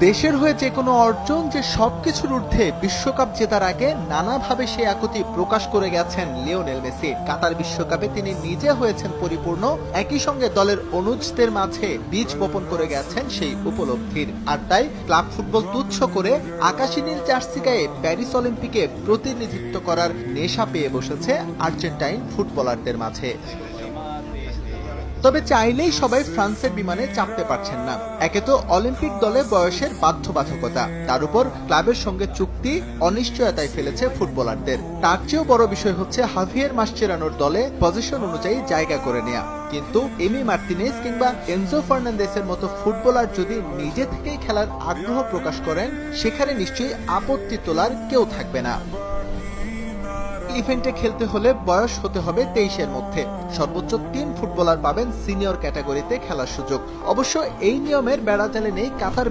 দেশের হয়ে যে কোনো অর্জন যে সবকিছুর ঊর্ধ্বে বিশ্বকাপ জেতার আগে নানাভাবে সে আকুতি প্রকাশ করে গেছেন লিওনেল মেসি। কাতার বিশ্বকাপে তিনি নিজে হয়েছেন পরিপূর্ণ, একই সঙ্গে দলের অনুজদের মাঝে বীজ বপন করে গেছেন সেই উপলব্ধির। আর তাই ক্লাব ফুটবল তুচ্ছ করে আকাশী নীল জার্সি গায়ে প্যারিস অলিম্পিকে প্রতিনিধিত্ব করার নেশা পেয়ে বসেছে আর্জেন্টাইন ফুটবলারদের মাঝে। তবে চাইলেই সবাই ফ্রান্সের বিমানে চাপতে পারছেন না। একে তো অলিম্পিক দলে বয়সের বাধ্যবাধকতা, তার উপর ক্লাবের সঙ্গে চুক্তি অনিশ্চয়তায় ফেলেছে ফুটবলারদের। তার চেয়েও বড় বিষয় হচ্ছে হাভিয়ের মাসচেরানোর দলে পজিশন অনুযায়ী জায়গা করে নেয়া। কিন্তু এমি মার্তিনেজ কিংবা এনজো ফার্নান্দেসের মতো ফুটবলার যদি নিজে থেকেই খেলার আগ্রহ প্রকাশ করেন, সেখানে নিশ্চয়ই আপত্তি তোলার কেউ থাকবে না। ইভেন্টে খেলতে হলে বয়স হতে হবে 23-এর মধ্যে। সর্বোচ্চ 3 ফুটবলার পাবেন সিনিয়র ক্যাটাগরিতে খেলার সুযোগ। অবশ্য এই নিয়মের বেড়াজালে নেই কাতার